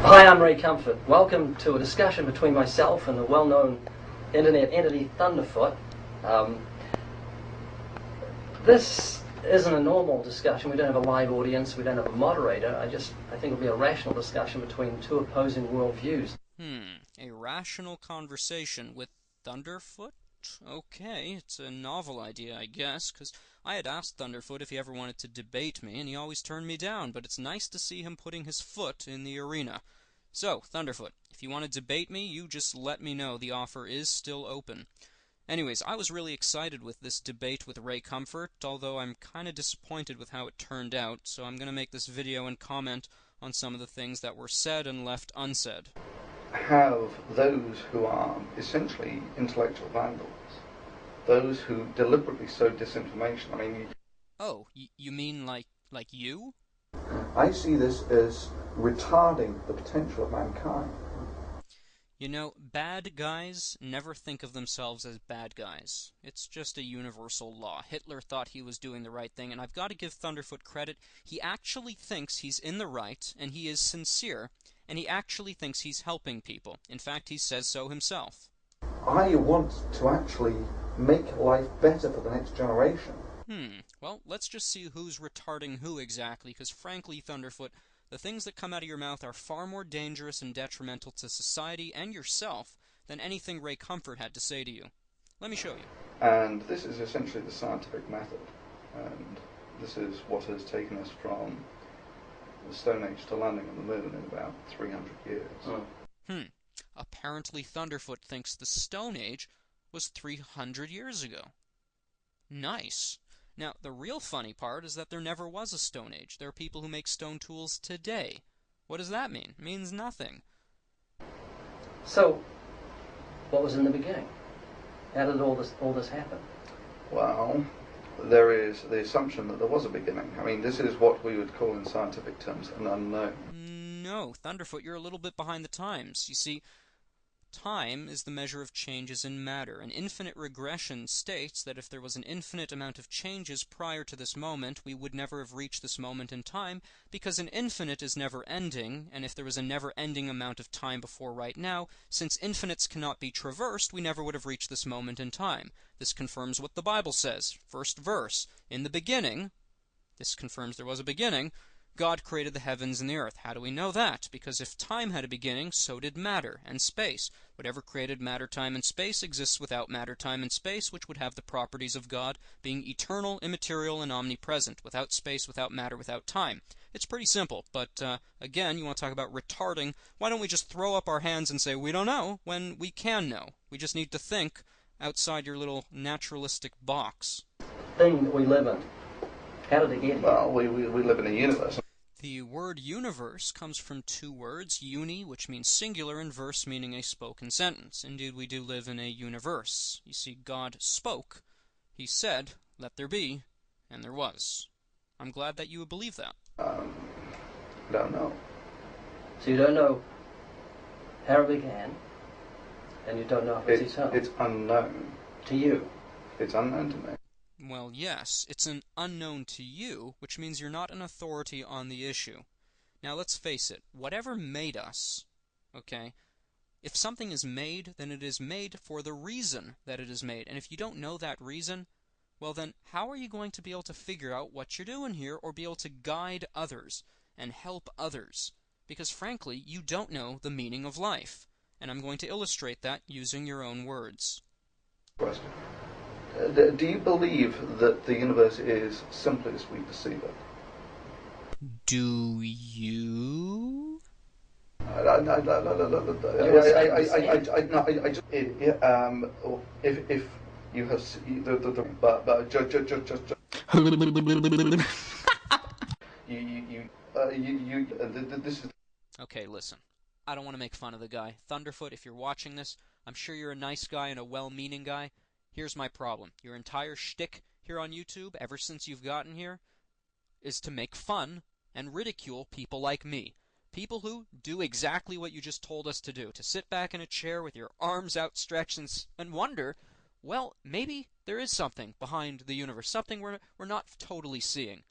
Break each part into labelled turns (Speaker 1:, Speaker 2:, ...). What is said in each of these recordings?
Speaker 1: Hi, I'm Ray Comfort. Welcome to a discussion between myself and the well-known internet entity Thunderfoot. This isn't a normal discussion. We don't have a live audience. We don't have a moderator. I think it'll be a rational discussion between two opposing worldviews.
Speaker 2: A rational conversation with Thunderfoot? Okay, it's a novel idea, I guess, because I had asked Thunderfoot if he ever wanted to debate me, and he always turned me down, but it's nice to see him putting his foot in the arena. So, Thunderfoot, if you want to debate me, you just let me know. The offer is still open. Anyways, I was really excited with this debate with Ray Comfort, although I'm kind of disappointed with how it turned out, so I'm going to make this video and comment on some of the things that were said and left unsaid.
Speaker 3: Have those who are essentially intellectual vandals, those who deliberately sow disinformation. I mean,
Speaker 2: Oh, you mean like you?
Speaker 3: I see this as retarding the potential of mankind.
Speaker 2: You know, bad guys never think of themselves as bad guys. It's just a universal law. Hitler thought he was doing the right thing, and I've got to give Thunderfoot credit. He actually thinks he's in the right, and he is sincere, and he actually thinks he's helping people. In fact, he says so himself.
Speaker 3: I want to actually make life better for the next generation.
Speaker 2: Well, let's just see who's retarding who exactly, because frankly, Thunderfoot, the things that come out of your mouth are far more dangerous and detrimental to society and yourself than anything Ray Comfort had to say to you. Let me show you.
Speaker 3: And this is essentially the scientific method. And this is what has taken us from the Stone Age to landing on the moon in about 300 years.
Speaker 2: Apparently Thunderfoot thinks the Stone Age was 300 years ago. Nice. Now, the real funny part is that there never was a Stone Age. There are people who make stone tools today. What does that mean? It means nothing.
Speaker 1: So, what was in the beginning? How did all this happen?
Speaker 3: Well, there is the assumption that there was a beginning. I mean, this is what we would call in scientific terms an unknown.
Speaker 2: No, Thunderfoot, you're a little bit behind the times. You see, time is the measure of changes in matter. An infinite regression states that if there was an infinite amount of changes prior to this moment, we would never have reached this moment in time, because an infinite is never ending, and if there was a never-ending amount of time before right now, since infinites cannot be traversed, we never would have reached this moment in time. This confirms what the Bible says. First verse, in the beginning, this confirms there was a beginning, God created the heavens and the earth. How do we know that? Because if time had a beginning, so did matter and space. Whatever created matter, time, and space exists without matter, time, and space, which would have the properties of God, being eternal, immaterial, and omnipresent. Without space, without matter, without time. It's pretty simple, but again, you want to talk about retarding. Why don't we just throw up our hands and say, we don't know, when we can know? We just need to think outside your little naturalistic box.
Speaker 1: Thing that we live in. How did it get here?
Speaker 3: Well, we live in a universe.
Speaker 2: The word universe comes from two words, uni, which means singular, and verse, meaning a spoken sentence. Indeed, we do live in a universe. You see, God spoke. He said, let there be, and there was. I'm glad that you would believe that.
Speaker 3: Don't know.
Speaker 1: So you don't know how it began, and you don't know if it's eternal.
Speaker 3: It's unknown.
Speaker 1: To you.
Speaker 3: It's unknown to me.
Speaker 2: Well, yes, it's an unknown to you, which means you're not an authority on the issue. Now, let's face it, whatever made us, okay, if something is made, then it is made for the reason that it is made. And if you don't know that reason, well then, how are you going to be able to figure out what you're doing here, or be able to guide others and help others? Because frankly, you don't know the meaning of life. And I'm going to illustrate that using your own words.
Speaker 3: Question. Do you believe that the universe is simply as we perceive it?
Speaker 2: Do you?
Speaker 3: If you have this is.
Speaker 2: Okay, listen. I don't want to make fun of the guy. Thunderfoot, if you're watching this, I'm sure you're a nice guy and a well-meaning guy. Here's my problem. Your entire shtick here on YouTube, ever since you've gotten here, is to make fun and ridicule people like me. People who do exactly what you just told us to do. To sit back in a chair with your arms outstretched and wonder, well, maybe there is something behind the universe. Something we're not totally seeing.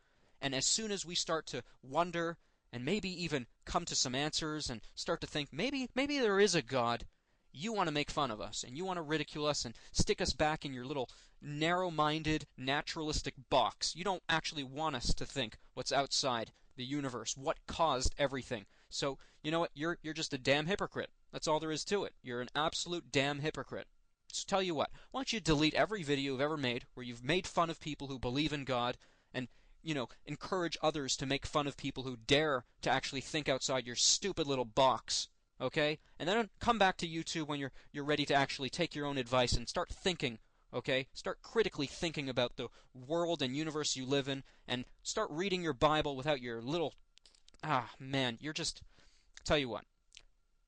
Speaker 2: And as soon as we start to wonder and maybe even come to some answers and start to think maybe there is a God, you want to make fun of us, and you want to ridicule us and stick us back in your little narrow-minded, naturalistic box. You don't actually want us to think what's outside the universe, what caused everything. So, you know what? You're just a damn hypocrite. That's all there is to it. You're an absolute damn hypocrite. So tell you what, why don't you delete every video you've ever made where you've made fun of people who believe in God, and, you know, encourage others to make fun of people who dare to actually think outside your stupid little box. Okay? And then come back to YouTube when you're ready to actually take your own advice and start thinking, okay? Start critically thinking about the world and universe you live in, and start reading your Bible without your little... man, you're just... Tell you what.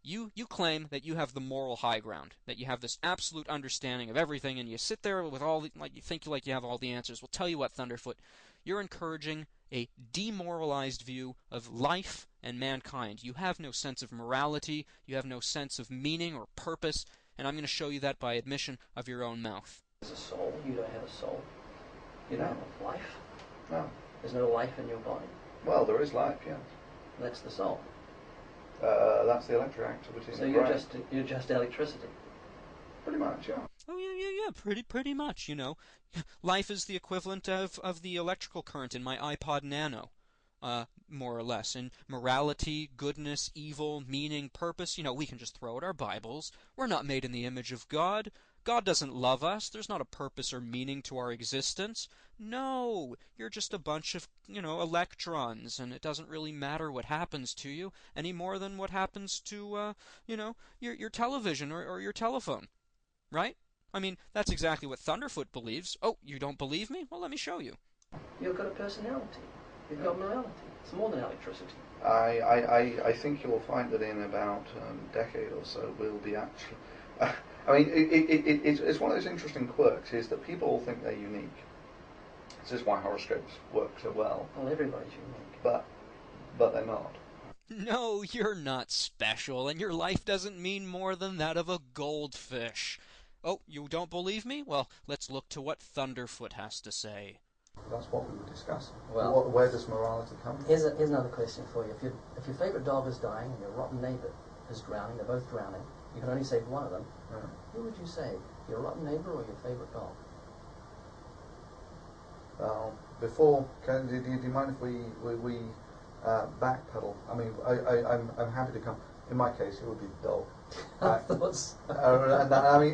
Speaker 2: You claim that you have the moral high ground, that you have this absolute understanding of everything, and you sit there with all the... like you think like you have all the answers. Well, tell you what, Thunderfoot. You're encouraging a demoralized view of life and mankind. You have no sense of morality, you have no sense of meaning or purpose, and I'm going to show you that by admission of your own mouth.
Speaker 1: There's a soul. You don't have a soul. You don't have life.
Speaker 3: No.
Speaker 1: There's no life in your body.
Speaker 3: Well, there is life, yes.
Speaker 1: That's the soul.
Speaker 3: That's the electric activity in the brain.
Speaker 1: So you're just electricity.
Speaker 3: Pretty much, yeah.
Speaker 2: Oh, yeah, pretty much, you know. Life is the equivalent of the electrical current in my iPod Nano, more or less. And morality, goodness, evil, meaning, purpose, you know, we can just throw out our Bibles. We're not made in the image of God. God doesn't love us. There's not a purpose or meaning to our existence. No, you're just a bunch of, you know, electrons, and it doesn't really matter what happens to you any more than what happens to, you know, your television or your telephone. Right? I mean, that's exactly what Thunderfoot believes. Oh, you don't believe me? Well, let me show you.
Speaker 1: You've got a personality. You've got morality. It's more than electricity.
Speaker 3: I think you'll find that in about a decade or so we'll be actually... I mean, it's one of those interesting quirks is that people think they're unique. This is why horoscopes work so well.
Speaker 1: Well, everybody's unique.
Speaker 3: But they're not.
Speaker 2: No, you're not special, and your life doesn't mean more than that of a goldfish. Oh, you don't believe me? Well, let's look to what Thunderfoot has to say.
Speaker 3: That's what we were discussing.
Speaker 1: Well,
Speaker 3: where does morality come from?
Speaker 1: Here's another question for you. If your favourite dog is dying and your rotten neighbour is drowning, they're both drowning, you can only save one of them, who would you save? Your rotten neighbour or your favourite dog?
Speaker 3: Before, do you mind if we backpedal? I mean, I'm happy to come. In my case, it would be the dog.
Speaker 1: I thought so.
Speaker 3: I mean,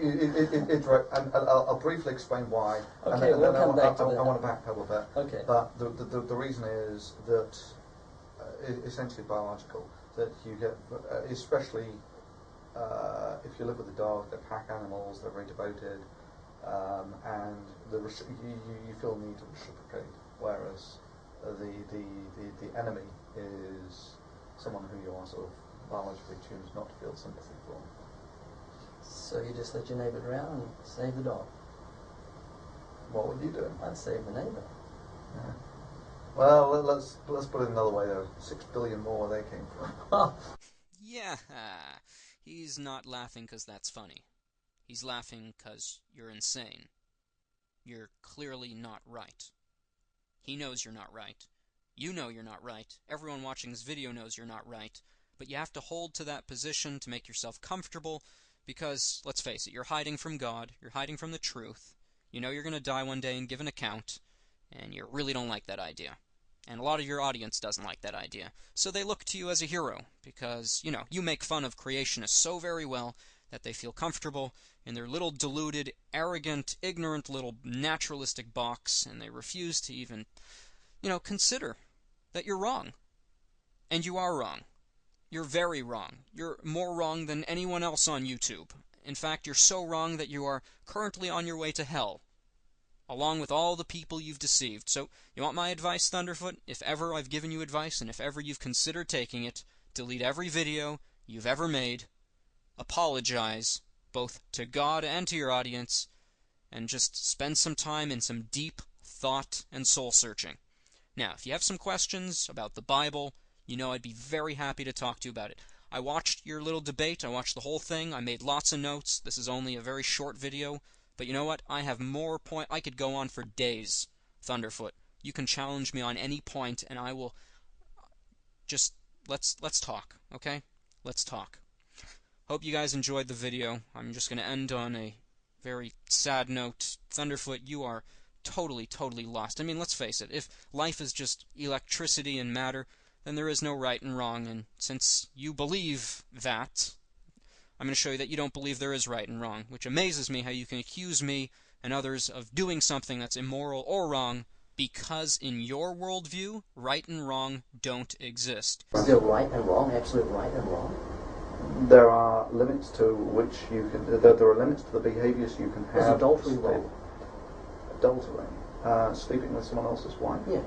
Speaker 3: I'll briefly explain why.
Speaker 1: Okay, we'll come back to that.
Speaker 3: I want to backpedal a bit.
Speaker 1: Okay.
Speaker 3: But the reason is that essentially biological. That you get, especially if you live with a dog, they're pack animals, they're very devoted, and you feel the need to reciprocate. Whereas the enemy is someone who you are sort of biologically tuned not to feel sympathy for.
Speaker 1: So you just let your neighbour drown and save the dog?
Speaker 3: What would you do?
Speaker 1: I'd save the neighbour.
Speaker 3: Yeah. Well, let's put it another way. There are 6 billion more where they came from.
Speaker 2: Yeah, he's not laughing because that's funny. He's laughing because you're insane. You're clearly not right. He knows you're not right. You know you're not right. Everyone watching this video knows you're not right. But you have to hold to that position to make yourself comfortable because, let's face it, you're hiding from God. You're hiding from the truth. You know you're going to die one day and give an account. And you really don't like that idea. And a lot of your audience doesn't like that idea. So they look to you as a hero because, you know, you make fun of creationists so very well that they feel comfortable in their little deluded, arrogant, ignorant little naturalistic box, and they refuse to even, you know, consider that you're wrong. And you are wrong. You're very wrong. You're more wrong than anyone else on YouTube. In fact, you're so wrong that you are currently on your way to hell, along with all the people you've deceived. So, you want my advice, Thunderfoot? If ever I've given you advice, and if ever you've considered taking it, delete every video you've ever made, apologize, both to God and to your audience, and just spend some time in some deep thought and soul-searching. Now, if you have some questions about the Bible, you know I'd be very happy to talk to you about it. I watched your little debate. I watched the whole thing. I made lots of notes. This is only a very short video. But you know what? I have more I could go on for days, Thunderfoot. You can challenge me on any point, and I will just let's talk, okay? Let's talk. Hope you guys enjoyed the video. I'm just going to end on a very sad note. Thunderfoot, you are totally lost. I mean, let's face it. If life is just electricity and matter, then there is no right and wrong. And since you believe that, I'm going to show you that you don't believe there is right and wrong, which amazes me how you can accuse me and others of doing something that's immoral or wrong, because in your worldview, right and wrong don't exist.
Speaker 1: Is there right and wrong, absolute right and wrong?
Speaker 3: There are limits to which you can. There are limits to the behaviours you can have.
Speaker 1: Is adultery wrong?
Speaker 3: Adultery. Sleeping with someone else's wife.
Speaker 1: Yes.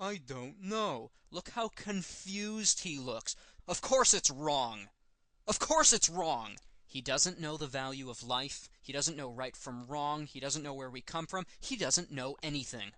Speaker 2: I don't know. Look how confused he looks. Of course it's wrong. Of course it's wrong. He doesn't know the value of life. He doesn't know right from wrong. He doesn't know where we come from. He doesn't know anything.